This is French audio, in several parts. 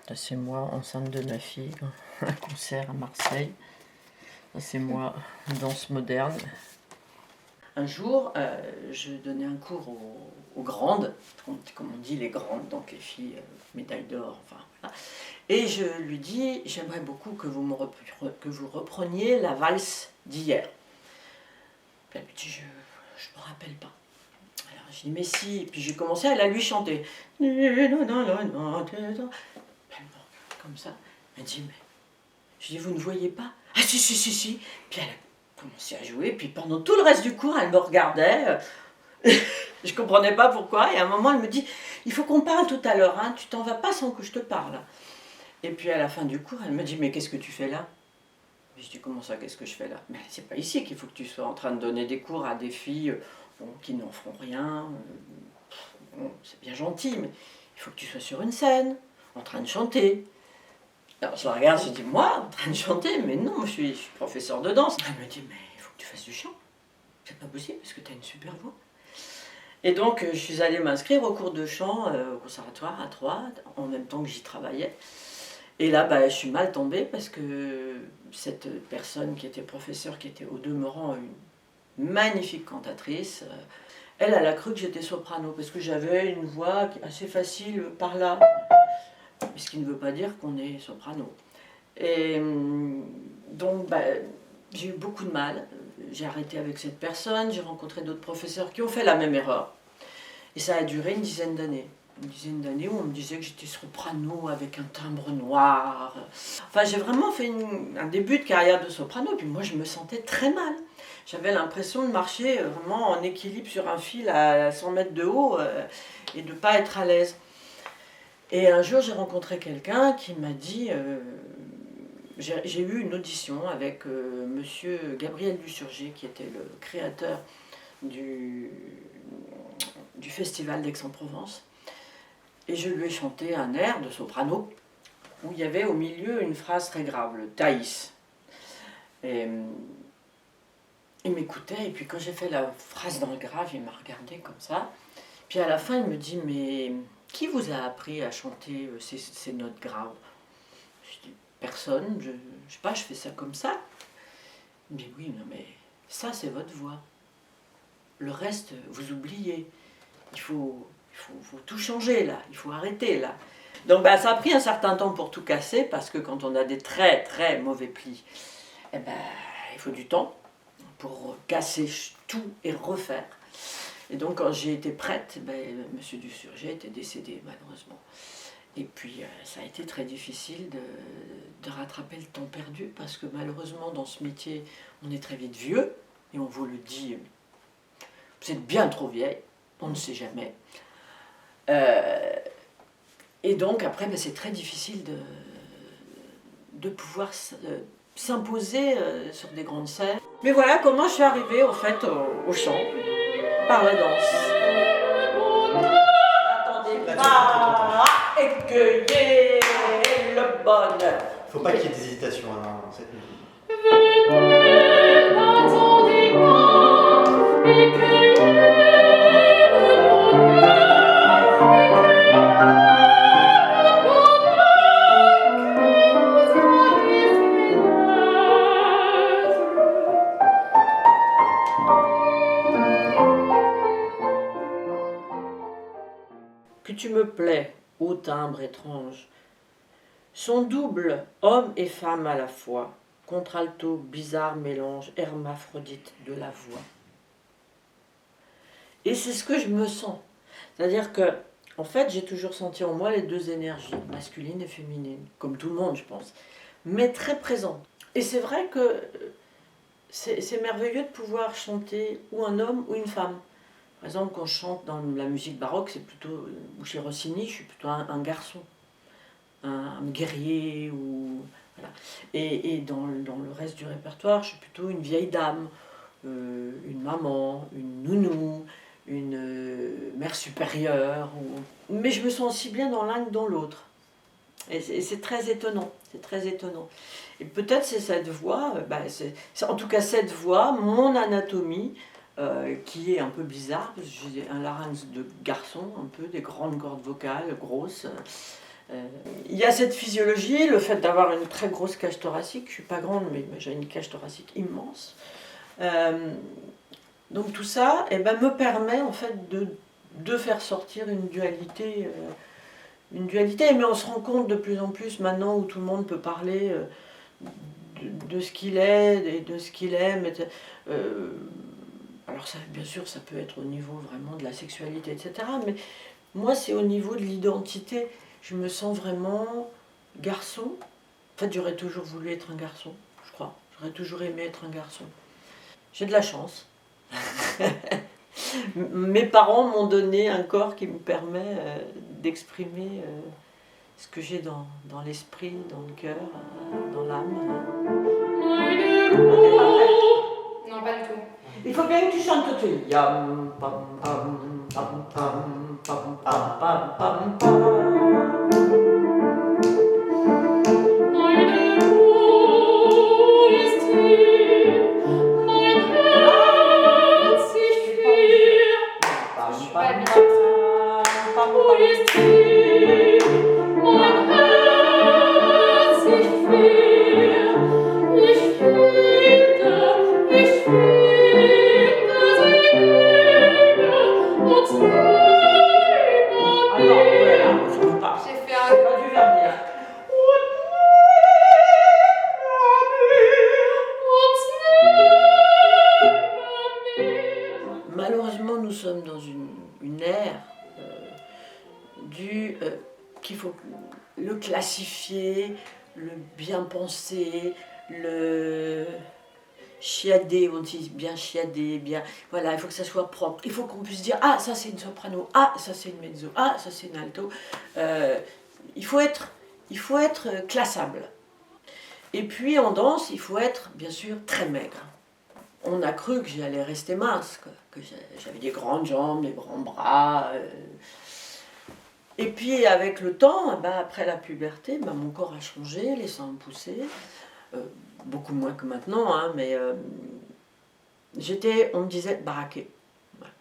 Là, c'est moi, enceinte de ma fille, un concert à Marseille. Là, c'est moi, danse moderne. Un jour, je donnais un cours aux grandes, comme on dit les grandes, donc les filles médaille d'or, enfin voilà. Et je lui dis, j'aimerais beaucoup que vous repreniez la valse d'hier. Puis elle me dit, je ne me rappelle pas. Alors je dis, mais si, puis j'ai commencé à la lui chanter. Comme ça. Elle dit, mais... Je dis, vous ne voyez pas? Ah si, si, si, si. Puis elle a commencé à jouer, puis pendant tout le reste du cours, elle me regardait. Je comprenais pas pourquoi, et à un moment, elle me dit, il faut qu'on parle tout à l'heure, hein, tu t'en vas pas sans que je te parle. Et puis à la fin du cours, elle me dit, mais qu'est-ce que tu fais là? Je dis, comment ça, qu'est-ce que je fais là? Mais c'est pas ici qu'il faut que tu sois en train de donner des cours à des filles qui n'en feront rien. C'est bien gentil, mais il faut que tu sois sur une scène, en train de chanter. Alors je la regarde, je dis, moi, en train de chanter? Mais non, moi, je suis professeur de danse. Elle me dit, mais il faut que tu fasses du chant. C'est pas possible, parce que tu as une super voix. Et donc, je suis allée m'inscrire au cours de chant au conservatoire à Troyes, en même temps que j'y travaillais. Et là, je suis mal tombée, parce que cette personne qui était professeure, qui était au demeurant une magnifique cantatrice, elle a cru que j'étais soprano, parce que j'avais une voix assez facile par là. Ce qui ne veut pas dire qu'on est soprano. Et donc, j'ai eu beaucoup de mal. J'ai arrêté avec cette personne, j'ai rencontré d'autres professeurs qui ont fait la même erreur. Et ça a duré une dizaine d'années. Une dizaine d'années où on me disait que j'étais soprano avec un timbre noir. Enfin, j'ai vraiment fait un début de carrière de soprano, puis moi je me sentais très mal. J'avais l'impression de marcher vraiment en équilibre sur un fil à 100 mètres de haut et de ne pas être à l'aise. Et un jour, j'ai rencontré quelqu'un qui m'a dit, j'ai eu une audition avec monsieur Gabriel Dusurgé, qui était le créateur du festival d'Aix-en-Provence. Et je lui ai chanté un air de soprano, où il y avait au milieu une phrase très grave, le Thaïs. Et il m'écoutait, et puis quand j'ai fait la phrase dans le grave, il m'a regardé comme ça. Puis à la fin, il me dit, mais... qui vous a appris à chanter ces notes graves? Je dis, personne, je sais pas, je fais ça comme ça. Il me dit, oui, non mais ça c'est votre voix. Le reste, vous oubliez. Il faut tout changer là, il faut arrêter là. Donc ça a pris un certain temps pour tout casser, parce que quand on a des très très mauvais plis, il faut du temps pour casser tout et refaire. Et donc quand j'ai été prête, monsieur Dusurgé était décédé malheureusement. Et puis ça a été très difficile de rattraper le temps perdu, parce que malheureusement dans ce métier, on est très vite vieux, et on vous le dit, vous êtes bien trop vieille, on ne sait jamais. Et donc après, c'est très difficile de pouvoir s'imposer sur des grandes scènes. Mais voilà comment je suis arrivée au fait au chant. Par la danse. Attendez pas à écueiller le bonheur. Faut pas qu'il y ait d'hésitation dans cette musique. Attendez pas écueiller le bonheur. Que tu me plais, ô timbre étrange, son double, homme et femme à la fois, contralto, bizarre mélange, hermaphrodite de la voix. Et c'est ce que je me sens. C'est-à-dire que, en fait, j'ai toujours senti en moi les deux énergies, masculine et féminine, comme tout le monde, je pense, mais très présentes. Et c'est vrai que c'est merveilleux de pouvoir chanter ou un homme ou une femme. Par exemple, quand je chante dans la musique baroque, c'est plutôt, ou chez Rossini, je suis plutôt un garçon, un guerrier, ou voilà. Et dans le reste du répertoire, je suis plutôt une vieille dame, une maman, une nounou, une mère supérieure. Mais je me sens aussi bien dans l'un que dans l'autre. Et c'est très étonnant, c'est très étonnant. Et peut-être c'est cette voix, c'est en tout cas cette voix, mon anatomie, qui est un peu bizarre, parce que j'ai un larynx de garçon, un peu, des grandes cordes vocales grosses, Il y a cette physiologie, le fait d'avoir une très grosse cage thoracique. Je ne suis pas grande, mais j'ai une cage thoracique immense. Donc tout ça me permet en fait de faire sortir une dualité. Mais on se rend compte de plus en plus maintenant où tout le monde peut parler de ce qu'il est et de ce qu'il aime. Alors ça, bien sûr, ça peut être au niveau vraiment de la sexualité, etc. Mais moi, c'est au niveau de l'identité. Je me sens vraiment garçon. En fait, j'aurais toujours voulu être un garçon, je crois. J'aurais toujours aimé être un garçon. J'ai de la chance. Mes parents m'ont donné un corps qui me permet d'exprimer ce que j'ai dans l'esprit, dans le cœur, dans l'âme. Non, pas du tout. Il faut bien que tu chantes tout de suite. Yam, pam, pam, pam, pam, pam, pam, pam, pam, pam. Meine Ruhe ist hier, mein Herz sich friert. Je suis pas habituée à ça. Ruhe ist hier, mein Herz sich friert. Ich finde sie näher und Alors, voilà, je repars. J'ai fait un... C'est pas du verdier. Malheureusement, nous sommes dans une ère qu'il faut le classifier, le bien penser, le chiader, on dit bien chiader, bien. Voilà, il faut que ça soit propre. Il faut qu'on puisse dire ah, ça c'est une soprano, ah, ça c'est une mezzo, ah, ça c'est une alto. Il faut être classable. Et puis en danse, il faut être bien sûr très maigre. On a cru que j'allais rester mince, que j'avais des grandes jambes, des grands bras. Et puis avec le temps, après la puberté, mon corps a changé, les seins ont poussé, beaucoup moins que maintenant, hein, mais on me disait baraquée. Voilà.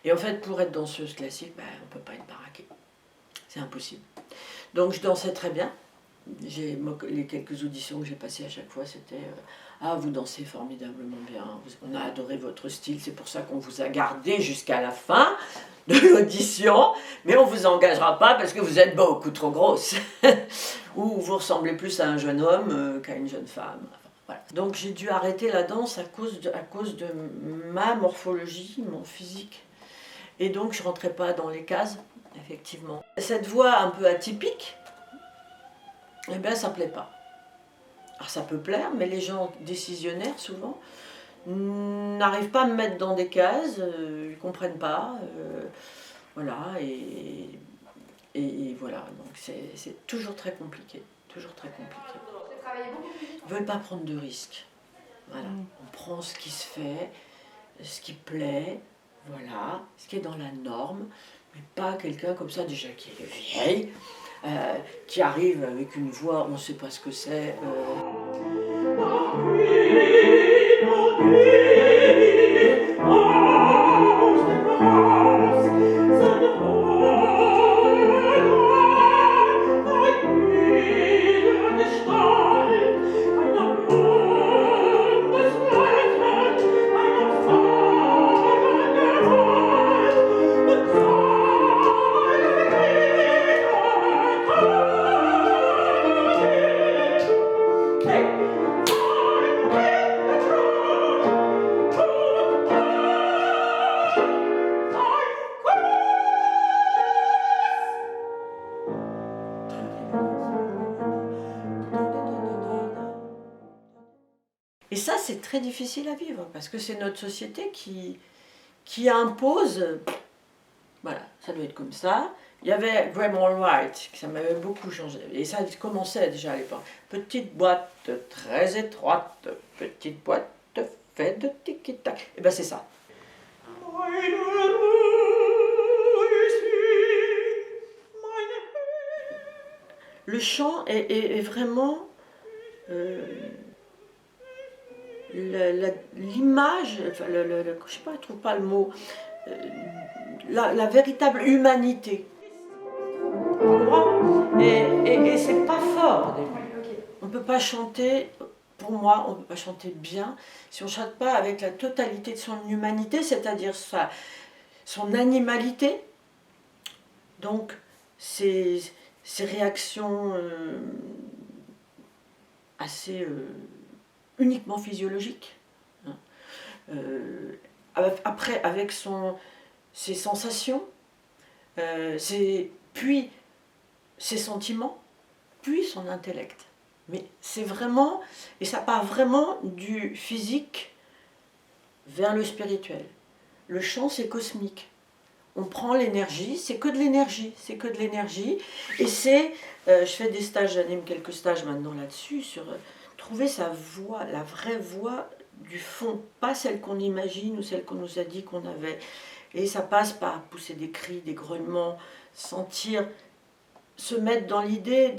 Et en fait, pour être danseuse classique, on ne peut pas être baraquée. C'est impossible. Donc je dansais très bien. Les quelques auditions que j'ai passées à chaque fois, c'était ah, vous dansez formidablement bien, on a adoré votre style, c'est pour ça qu'on vous a gardé jusqu'à la fin de l'audition, mais on ne vous engagera pas parce que vous êtes beaucoup trop grosse. Ou vous ressemblez plus à un jeune homme qu'à une jeune femme. Enfin, voilà. Donc j'ai dû arrêter la danse à cause de ma morphologie, mon physique. Et donc je ne rentrais pas dans les cases, effectivement. Cette voix un peu atypique, ça ne plaît pas. Alors ça peut plaire, mais les gens décisionnaires, souvent, n'arrivent pas à me mettre dans des cases, ils ne comprennent pas. Voilà, et voilà, donc c'est toujours très compliqué. Toujours très compliqué. Ils ne veulent pas prendre de risques. Voilà. On prend ce qui se fait, ce qui plaît, voilà, ce qui est dans la norme, mais pas quelqu'un comme ça déjà qui est vieille. Qui arrive avec une voix, on ne sait pas ce que c'est. Et ça, c'est très difficile à vivre, parce que c'est notre société qui impose, voilà, ça doit être comme ça. Il y avait Graham Allwright, ça m'avait beaucoup changé, et ça commençait déjà à l'époque. Petite boîte très étroite, petite boîte faite de tic-tac. Et c'est ça. Le chant est vraiment l'image, enfin, je sais pas, je trouve pas le mot, la véritable humanité. Et peut pas chanter, pour moi, on ne peut pas chanter bien si on ne chante pas avec la totalité de son humanité, c'est-à-dire son animalité, donc ses réactions assez uniquement physiologiques. Hein. Après, avec ses sensations, puis ses sentiments, puis son intellect. Mais c'est vraiment, et ça part vraiment du physique vers le spirituel. Le chant, c'est cosmique. On prend l'énergie, c'est que de l'énergie, c'est que de l'énergie. Et c'est, je fais des stages, j'anime quelques stages maintenant là-dessus, sur trouver sa voix, la vraie voix du fond, pas celle qu'on imagine ou celle qu'on nous a dit qu'on avait. Et ça passe par pousser des cris, des grognements, sentir, se mettre dans l'idée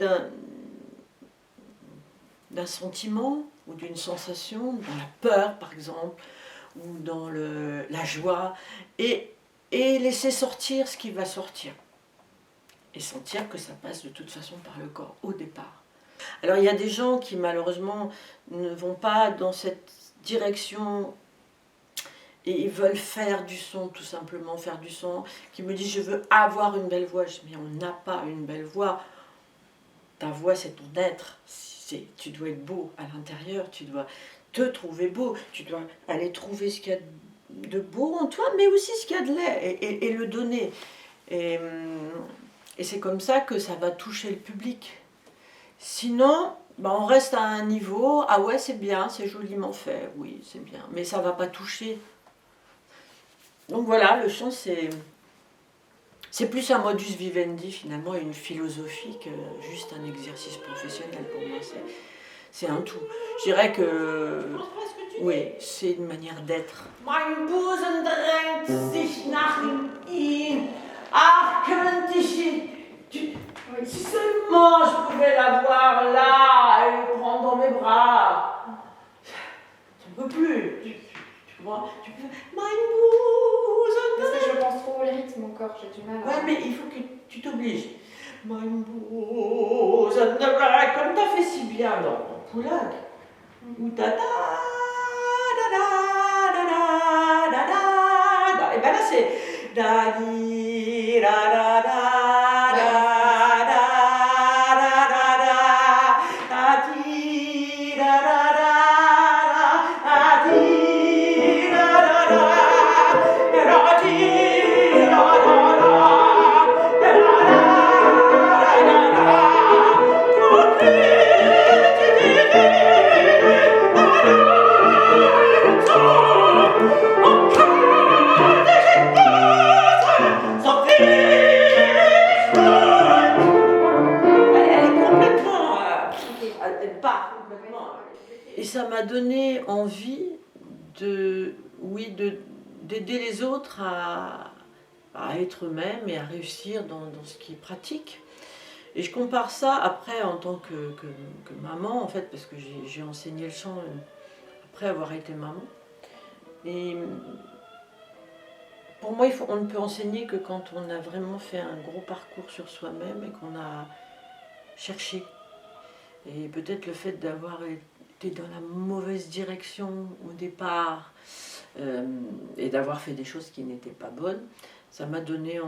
d'un sentiment ou d'une sensation, dans la peur par exemple, ou dans la joie, et laisser sortir ce qui va sortir. Et sentir que ça passe de toute façon par le corps, au départ. Alors il y a des gens qui malheureusement ne vont pas dans cette direction et ils veulent faire du son, tout simplement faire du son, qui me disent je veux avoir une belle voix. Je dis mais on n'a pas une belle voix. Ta voix c'est ton être, tu dois être beau à l'intérieur, tu dois te trouver beau, tu dois aller trouver ce qu'il y a de beau en toi, mais aussi ce qu'il y a de laid, et le donner. Et c'est comme ça que ça va toucher le public. Sinon, on reste à un niveau, ah ouais c'est bien, c'est joliment fait, oui c'est bien, mais ça ne va pas toucher. Donc voilà, le chant c'est plus un modus vivendi finalement, une philosophie que juste un exercice professionnel pour moi. C'est un tout. Je dirais que oui, c'est une manière d'être. Mein Busen drängt sich nach ihm. Ach, könnte ich si seulement je pouvais la voir là et le prendre dans mes bras. Tu ne peux plus. Tu vois, Mein Busen. Parce que je pense trop au rythme encore, j'ai du mal. Ouais, mais il faut que tu t'obliges. Mein Busen drängt, comme tu as fait si bien dans Poulenc. Ou ta da da da da da da da da. Et bien là c'est da di da da da. Et ça m'a donné envie d'aider les autres à être eux-mêmes et à réussir dans ce qu'ils pratiquent. Et je compare ça après en tant que maman, en fait, parce que j'ai enseigné le chant après avoir été maman. Et pour moi, on ne peut enseigner que quand on a vraiment fait un gros parcours sur soi-même et qu'on a cherché. Et peut-être le fait d'avoir été dans la mauvaise direction au départ et d'avoir fait des choses qui n'étaient pas bonnes, ça m'a donné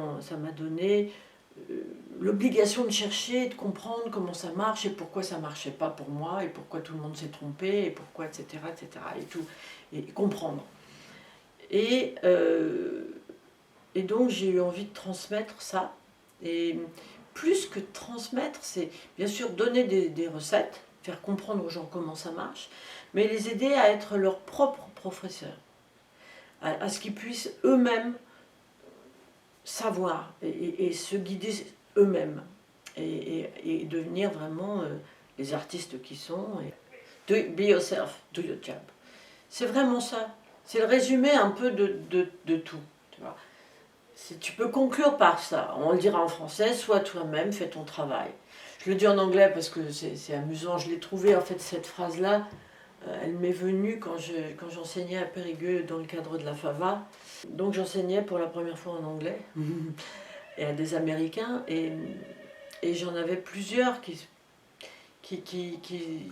l'obligation de chercher, de comprendre comment ça marche et pourquoi ça ne marchait pas pour moi et pourquoi tout le monde s'est trompé et pourquoi, etc., et tout, et comprendre. Et donc j'ai eu envie de transmettre ça. Et plus que transmettre, c'est bien sûr donner des recettes, faire comprendre aux gens comment ça marche, mais les aider à être leurs propres professeurs, à ce qu'ils puissent eux-mêmes savoir et se guider eux-mêmes et devenir vraiment les artistes qui sont. Be yourself, do your job. C'est vraiment ça. C'est le résumé un peu de tout. Tu vois. Tu peux conclure par ça. On le dira en français, sois toi-même, fais ton travail. Je le dis en anglais parce que c'est amusant. Je l'ai trouvé en fait cette phrase-là. Elle m'est venue quand j'enseignais à Périgueux dans le cadre de la FAVA. Donc j'enseignais pour la première fois en anglais et à des Américains. Et j'en avais plusieurs qui qui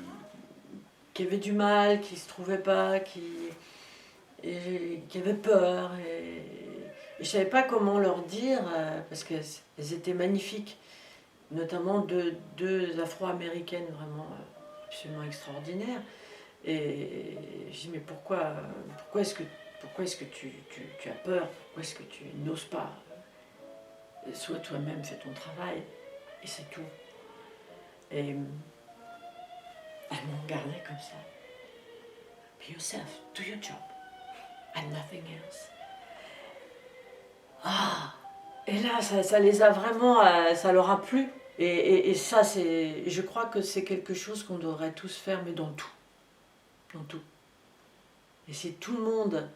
avait du mal, qui se trouvait pas, qui avait peur. Et je savais pas comment leur dire, parce qu'elles étaient magnifiques. Notamment deux Afro-américaines vraiment absolument extraordinaires. Et je dis, mais pourquoi est-ce que tu as peur? Pourquoi est-ce que tu n'oses pas? Sois toi-même, fais ton travail, et c'est tout. Et elles m'ont regardé comme ça. Be yourself, do your job, and nothing else. Ah! Et là, ça les a vraiment, ça leur a plu. Et ça, je crois que c'est quelque chose qu'on devrait tous faire, mais dans tout. Dans tout. Et si tout le monde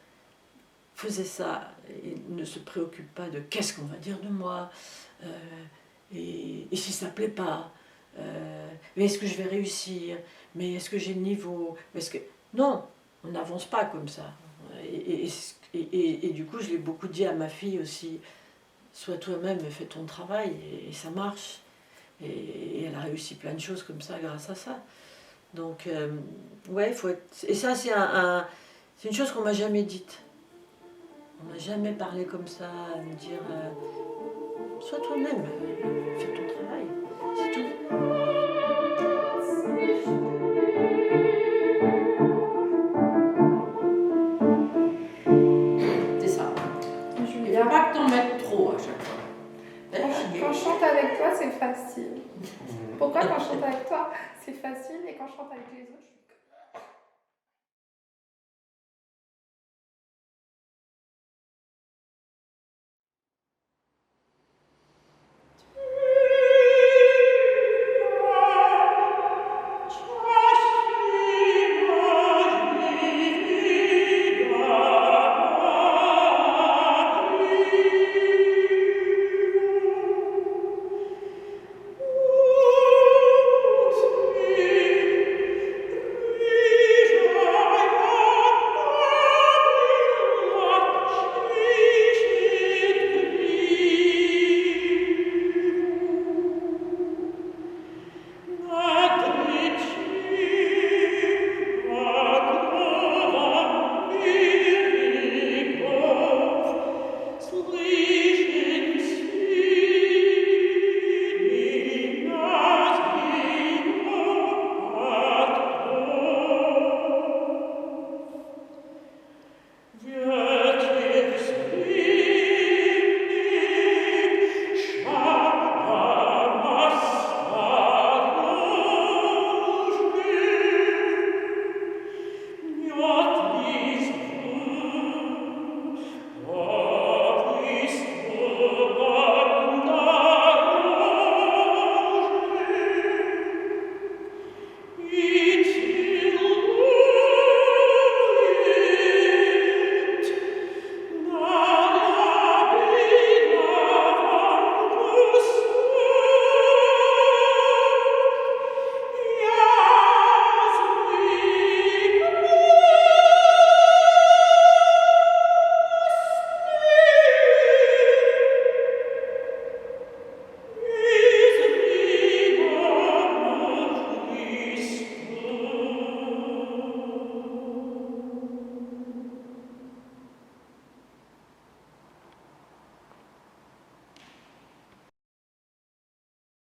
faisait ça, et ne se préoccupe pas de qu'est-ce qu'on va dire de moi, et si ça ne plaît pas, mais est-ce que je vais réussir, mais est-ce que j'ai le niveau, non, on n'avance pas comme ça. Et du coup, je l'ai beaucoup dit à ma fille aussi, sois toi-même et fais ton travail, et ça marche. Et elle a réussi plein de choses comme ça grâce à ça. Donc, ouais, il faut être... Et ça, c'est c'est une chose qu'on m'a jamais dite. On m'a jamais parlé comme ça, à me dire sois toi-même, fais ton travail, c'est tout. C'est ça. Il ne faut pas que t'en mettes trop à chaque fois. Quand je chante avec toi, c'est facile. Pourquoi quand je chante avec toi, c'est facile et quand je chante avec les autres,